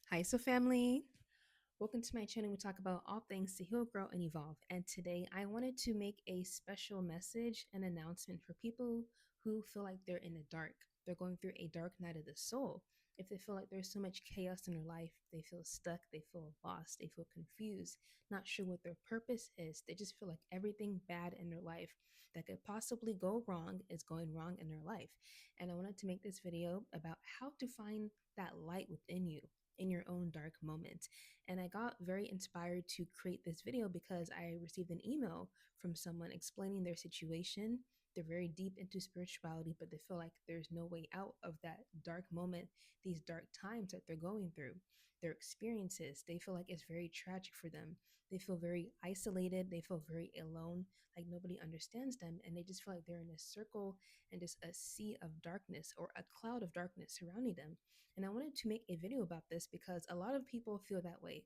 Hi, so family. Welcome to my channel. We talk about all things to heal, grow, and evolve. And today I wanted to make a special message and announcement for people who feel like they're in the dark. They're going through a dark night of the soul. If they feel like there's so much chaos in their life, they feel stuck, they feel lost, they feel confused, not sure what their purpose is. They just feel like everything bad in their life that could possibly go wrong is going wrong in their life. And I wanted to make this video about how to find that light within you in your own dark moment. And I got very inspired to create this video because I received an email from someone explaining their situation. They're very deep into spirituality, but they feel like there's no way out of that dark moment, these dark times that they're going through, their experiences. They feel like it's very tragic for them. They feel very isolated. They feel very alone, like nobody understands them. And they just feel like they're in a circle and just a sea of darkness or a cloud of darkness surrounding them. And I wanted to make a video about this because a lot of people feel that way.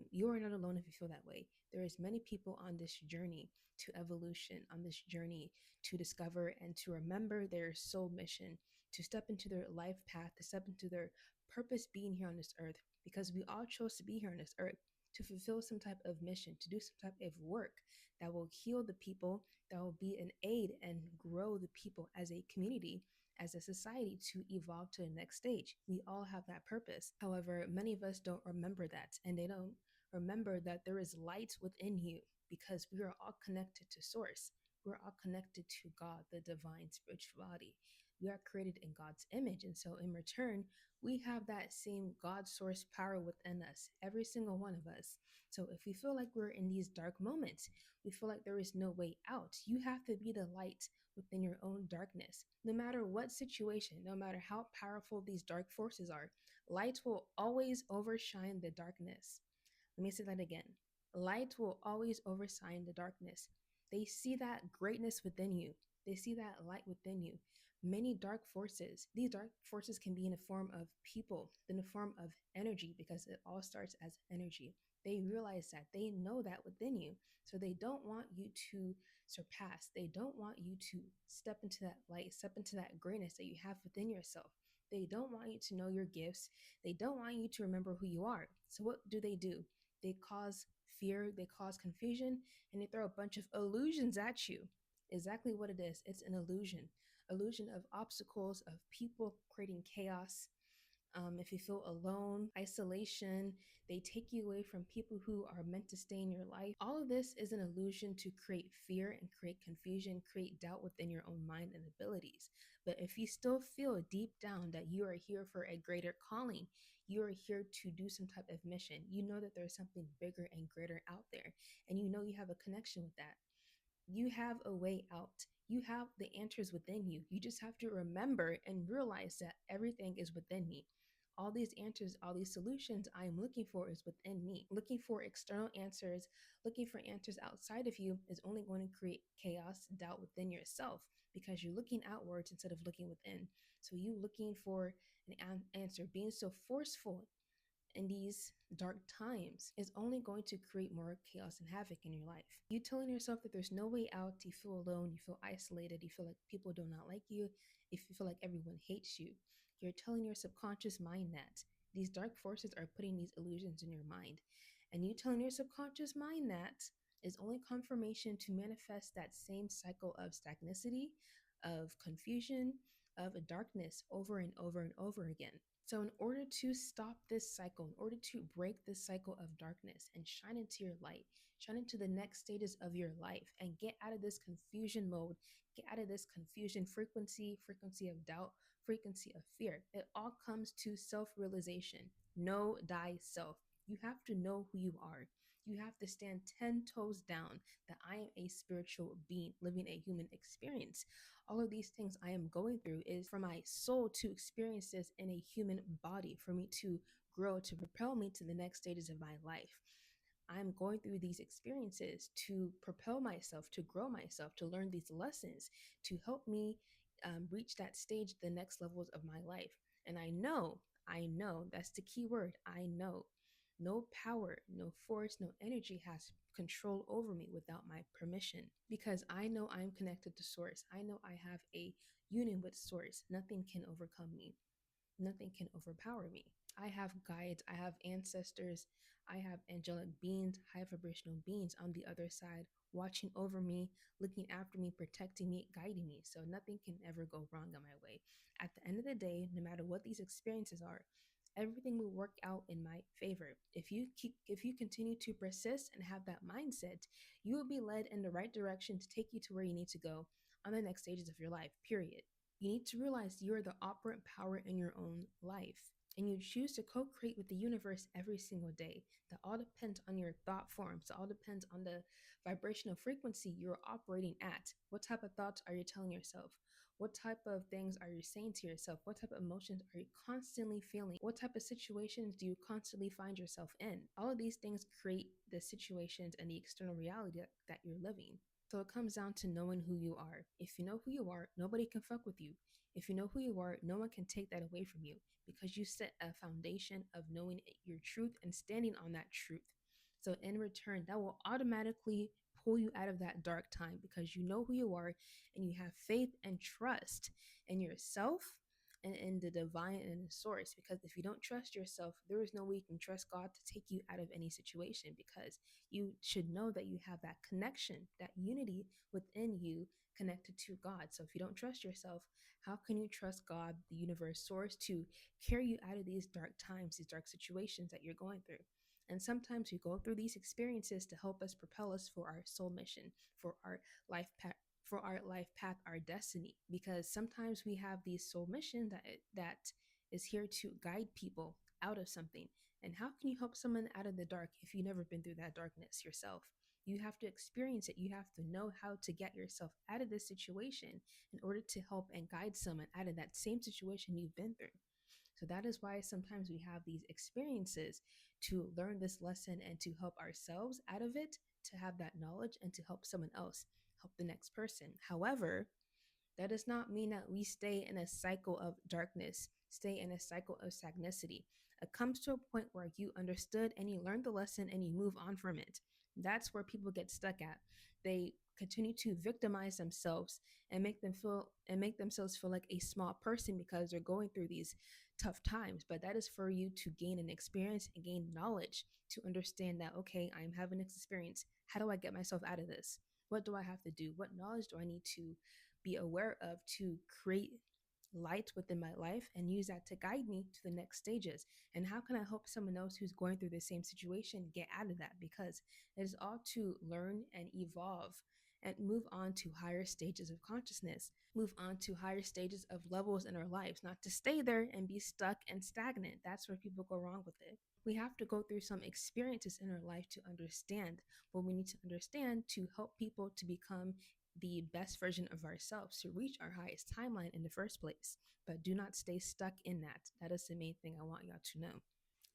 You are not alone if you feel that way. There is many people on this journey to evolution, on this journey to discover and to remember their soul mission, to step into their life path, to step into their purpose being here on this earth, because we all chose to be here on this earth to fulfill some type of mission, to do some type of work that will heal the people, that will be an aid and grow the people as a community, as a society to evolve to the next stage. We all have that purpose. However, many of us don't remember that, and they don't remember that there is light within you because we are all connected to source. We're all connected to God, the divine spirituality. We are created in God's image. And so in return, we have that same God source power within us, every single one of us. So if we feel like we're in these dark moments, we feel like there is no way out, you have to be the light within your own darkness. No matter what situation, no matter how powerful these dark forces are, light will always overshine the darkness. Let me say that again. Light will always overshine the darkness. They see that greatness within you. They see that light within you. Many dark forces, these dark forces can be in the form of people, in the form of energy, because it all starts as energy. They realize that, they know that within you. So they don't want you to surpass. They don't want you to step into that light, step into that greatness that you have within yourself. They don't want you to know your gifts. They don't want you to remember who you are. So what do? They cause fear, they cause confusion, and they throw a bunch of illusions at you. Exactly what it is. It's an illusion of obstacles, of people creating chaos. If you feel alone, isolation, they take you away from people who are meant to stay in your life. All of this is an illusion to create fear and create confusion, create doubt within your own mind and abilities. But if you still feel deep down that you are here for a greater calling, you are here to do some type of mission, you know that there's something bigger and greater out there, and you know you have a connection with that. You have a way out. You have the answers within you. You just have to remember and realize that everything is within me. All these answers, all these solutions I am looking for is within me. Looking for external answers, looking for answers outside of you is only going to create chaos, doubt within yourself because you're looking outwards instead of looking within. So you looking for an answer, being so forceful in these dark times is only going to create more chaos and havoc in your life. You telling yourself that there's no way out, you feel alone, you feel isolated, you feel like people do not like you, if you feel like everyone hates you, you're telling your subconscious mind that. These dark forces are putting these illusions in your mind. And you telling your subconscious mind that is only confirmation to manifest that same cycle of stagnicity, of confusion, of darkness over and over and over again. So, in order to stop this cycle, in order to break this cycle of darkness and shine into your light, shine into the next stages of your life, and get out of this confusion mode, get out of this confusion frequency of doubt, frequency of fear, it all comes to self realization. Know thyself. You have to know who you are. You have to stand 10 toes down that I am a spiritual being living a human experience. All of these things I am going through is for my soul to experience this in a human body, for me to grow, to propel me to the next stages of my life. I'm going through these experiences to propel myself, to grow myself, to learn these lessons, to help me reach that stage, the next levels of my life. And I know, that's the key word. I know no power, no force, no energy has control over me without my permission because I know I'm connected to source. I know I have a union with source. Nothing can overcome me. Nothing can overpower me. I have guides, I have ancestors, I have angelic beings, high vibrational beings on the other side, watching over me, looking after me, protecting me, guiding me. So nothing can ever go wrong on my way. At the end of the day, no matter what these experiences are, everything will work out in my favor. If you continue to persist and have that mindset, you will be led in the right direction to take you to where you need to go on the next stages of your life. Period. You need to realize you are the operant power in your own life, and you choose to co create with the universe every single day. That all depends on your thought forms, it all depends on the vibrational frequency you're operating at. What type of thoughts are you telling yourself? What type of things are you saying to yourself? What type of emotions are you constantly feeling? What type of situations do you constantly find yourself in? All of these things create the situations and the external reality that you're living. So it comes down to knowing who you are. If you know who you are, nobody can fuck with you. If you know who you are, no one can take that away from you because you set a foundation of knowing your truth and standing on that truth. So in return, that will automatically pull you out of that dark time because you know who you are and you have faith and trust in yourself and in the divine and the source. Because if you don't trust yourself, there is no way you can trust God to take you out of any situation, because you should know that you have that connection, that unity within you connected to God. So if you don't trust yourself, how can you trust God, the universe source, to carry you out of these dark times, these dark situations that you're going through? And sometimes we go through these experiences to help us propel us for our soul mission, for our life path, our destiny. Because sometimes we have these soul mission that is here to guide people out of something. And how can you help someone out of the dark if you've never been through that darkness yourself? You have to experience it. You have to know how to get yourself out of this situation in order to help and guide someone out of that same situation you've been through. So that is why sometimes we have these experiences to learn this lesson and to help ourselves out of it, to have that knowledge and to help someone else, help the next person. However, that does not mean that we stay in a cycle of darkness, stay in a cycle of stagnicity. It comes to a point where you understood and you learned the lesson and you move on from it. That's where people get stuck at. They continue to victimize themselves and make themselves feel like a small person because they're going through these tough times. But that is for you to gain an experience and gain knowledge to understand that, okay, I'm having this experience. How do I get myself out of this? What do I have to do? What knowledge do I need to be aware of to create light within my life and use that to guide me to the next stages? And how can I help someone else who's going through the same situation get out of that? Because it is all to learn and evolve and move on to higher stages of consciousness, move on to higher stages of levels in our lives, not to stay there and be stuck and stagnant. That's where people go wrong with it. We have to go through some experiences in our life to understand what we need to understand to help people to become the best version of ourselves, to reach our highest timeline in the first place. But do not stay stuck in that. That is the main thing I want y'all to know.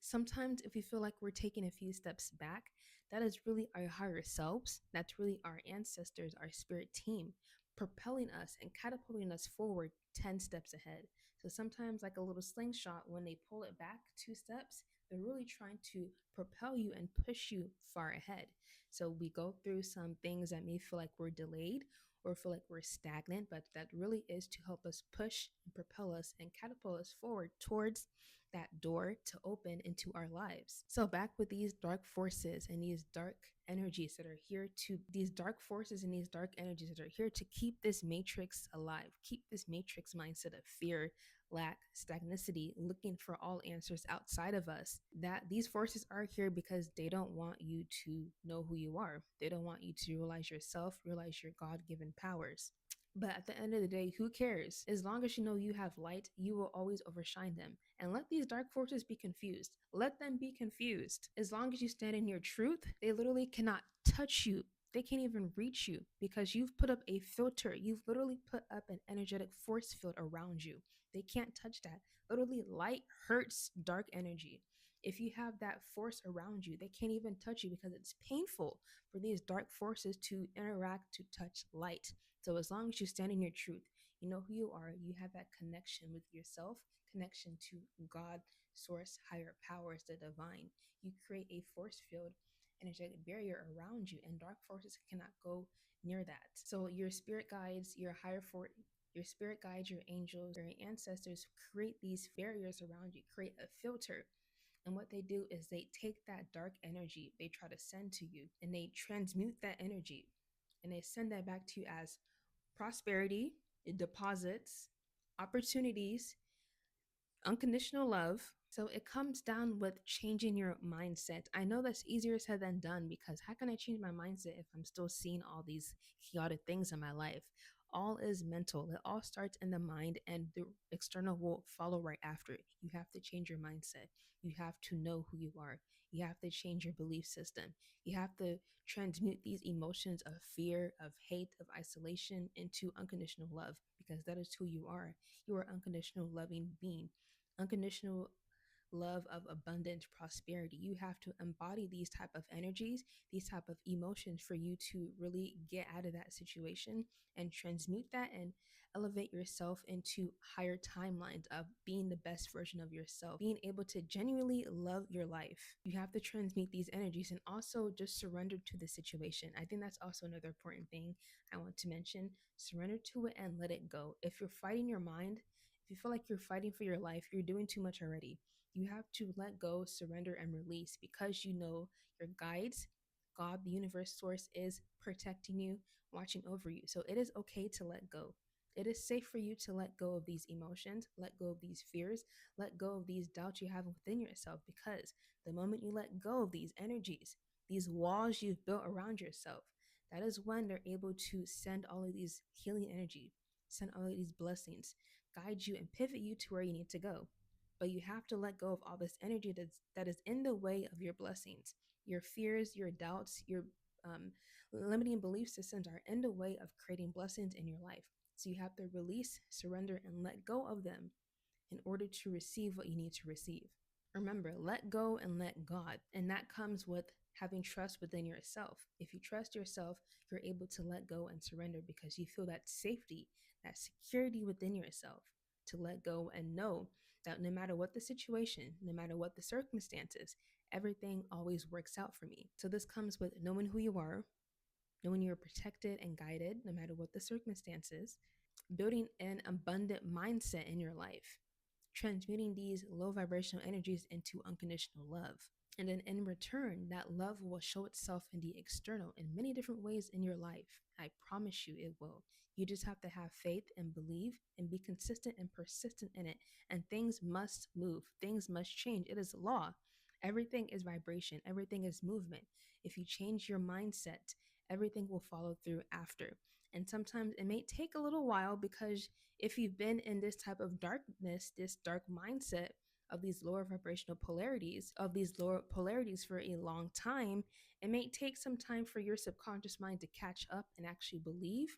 Sometimes, if we feel like we're taking a few steps back, that is really our higher selves. That's really our ancestors, our spirit team, propelling us and catapulting us forward 10 steps ahead. So sometimes, like a little slingshot, when they pull it back 2 steps, they're really trying to propel you and push you far ahead. So we go through some things that may feel like we're delayed or feel like we're stagnant, but that really is to help us push and propel us and catapult us forward towards that door to open into our lives. So back with these dark forces and these dark energies that are here to these dark forces and these dark energies that are here to keep this matrix alive, keep this matrix mindset of fear, lack, stagnicity, looking for all answers outside of us. That these forces are here because they don't want you to know who you are. They don't want you to realize yourself, realize your God-given powers. But at the end of the day, who cares? As long as you know you have light, you will always overshine them. And let these dark forces be confused. Let them be confused. As long as you stand in your truth, they literally cannot touch you. They can't even reach you because you've put up a filter. You've literally put up an energetic force field around you. They can't touch that. Literally, light hurts dark energy. If you have that force around you, they can't even touch you because it's painful for these dark forces to interact to touch light. So as long as you stand in your truth, you know who you are, you have that connection with yourself, connection to God, source, higher powers, the divine. You create a force field, energetic barrier around you, and dark forces cannot go near that. So your spirit guides, your spirit guides, your angels, your ancestors create these barriers around you, create a filter And what they do is they take that dark energy they try to send to you and they transmute that energy and they send that back to you as prosperity, deposits, opportunities, unconditional love. So it comes down with changing your mindset. I know that's easier said than done because how can I change my mindset if I'm still seeing all these chaotic things in my life? All is mental. It all starts in the mind, and the external will follow right after it. You have to change your mindset. You have to know who you are. You have to change your belief system. You have to transmute these emotions of fear, of hate, of isolation into unconditional love because that is who you are. You are unconditional loving being, unconditional love of abundant prosperity. You have to embody these type of energies, these type of emotions for you to really get out of that situation and transmute that and elevate yourself into higher timelines of being the best version of yourself, being able to genuinely love your life. You have to transmute these energies and also just surrender to the situation. I think that's also another important thing I want to mention. Surrender to it and let it go. If you're fighting your mind, if you feel like you're fighting for your life, you're doing too much already. You have to let go, surrender, and release because you know your guides, God, the universe source, is protecting you, watching over you. So it is okay to let go. It is safe for you to let go of these emotions, let go of these fears, let go of these doubts you have within yourself because the moment you let go of these energies, these walls you've built around yourself, that is when they're able to send all of these healing energy, send all of these blessings, guide you and pivot you to where you need to go. But you have to let go of all this energy that is in the way of your blessings. Your fears, your doubts, your um, limiting belief systems are in the way of creating blessings in your life. So you have to release, surrender, and let go of them in order to receive what you need to receive. Remember, let go and let God. And that comes with having trust within yourself. If you trust yourself, you're able to let go and surrender because you feel that safety, that security within yourself to let go and know that no matter what the situation, no matter what the circumstances, everything always works out for me. So this comes with knowing who you are, knowing you're protected and guided no matter what the circumstances, building an abundant mindset in your life, transmuting these low vibrational energies into unconditional love. And then in return, that love will show itself in the external in many different ways in your life. I promise you it will. You just have to have faith and believe and be consistent and persistent in it. And things must move, things must change. It is law. Everything is vibration, everything is movement. If you change your mindset, everything will follow through after. And sometimes it may take a little while because if you've been in this type of darkness, this dark mindset, of these lower polarities for a long time, it may take some time for your subconscious mind to catch up and actually believe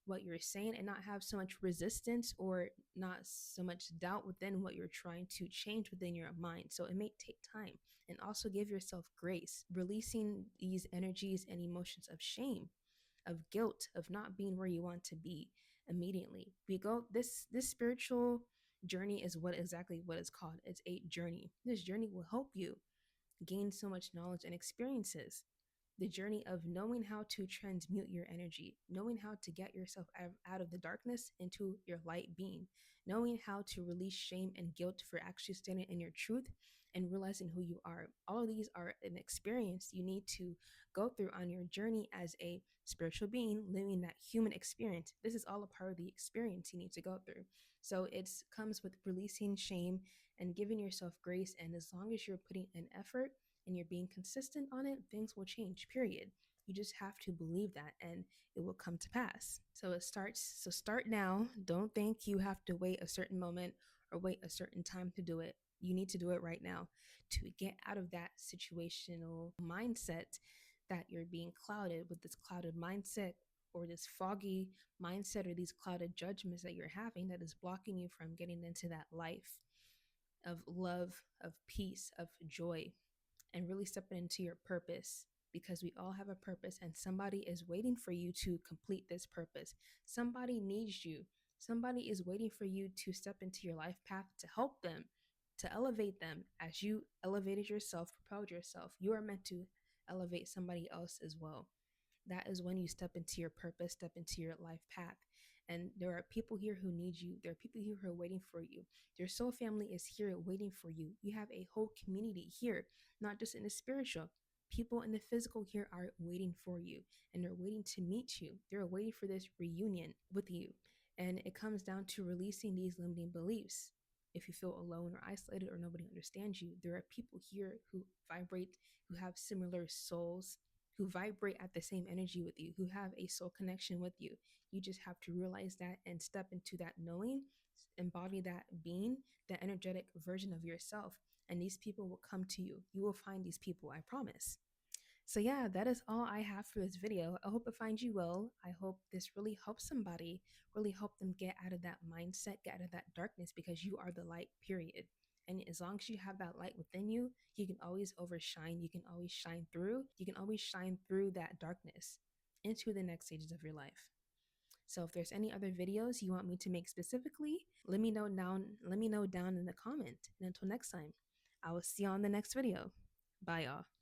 what you're saying and not have so much resistance or not so much doubt within what you're trying to change within your mind. So it may take time. And also give yourself grace, releasing these energies and emotions of shame, of guilt, of not being where you want to be immediately. We go this spiritual journey is what it's called. It's a journey. This journey will help you gain so much knowledge and experiences. The journey of knowing how to transmute your energy, knowing how to get yourself out of the darkness into your light being, knowing how to release shame and guilt for actually standing in your truth and realizing who you are. All of these are an experience you need to go through on your journey as a spiritual being living that human experience. This is all a part of the experience you need to go through. So it comes with releasing shame and giving yourself grace. And as long as you're putting an effort and you're being consistent on it, things will change, period. You just have to believe that and it will come to pass. So start now. Don't think you have to wait a certain moment or wait a certain time to do it. You need to do it right now to get out of that situational mindset that you're being clouded with, this clouded mindset or this foggy mindset or these clouded judgments that you're having that is blocking you from getting into that life of love, of peace, of joy, and really stepping into your purpose because we all have a purpose and somebody is waiting for you to complete this purpose. Somebody needs you. Somebody is waiting for you to step into your life path to help them, to elevate them as you elevated yourself, propelled yourself. You are meant to elevate somebody else as well. That is when you step into your purpose, step into your life path. And there are people here who need you. There are people here who are waiting for you. Your soul family is here waiting for you. You have a whole community here, not just in the spiritual. People in the physical here are waiting for you, and they're waiting to meet you. They're waiting for this reunion with you. And it comes down to releasing these limiting beliefs. If you feel alone or isolated or nobody understands you, there are people here who vibrate, who have similar souls, who vibrate at the same energy with you, who have a soul connection with you. You just have to realize that and step into that knowing, embody that being, that energetic version of yourself. And these people will come to you. You will find these people, I promise. So, yeah, that is all I have for this video. I hope it finds you well. I hope this really helps somebody, really help them get out of that mindset, get out of that darkness, because you are the light, period. And as long as you have that light within you, you can always overshine. You can always shine through. You can always shine through that darkness into the next stages of your life. So if there's any other videos you want me to make specifically, let me know down in the comment. And until next time, I will see you on the next video. Bye y'all.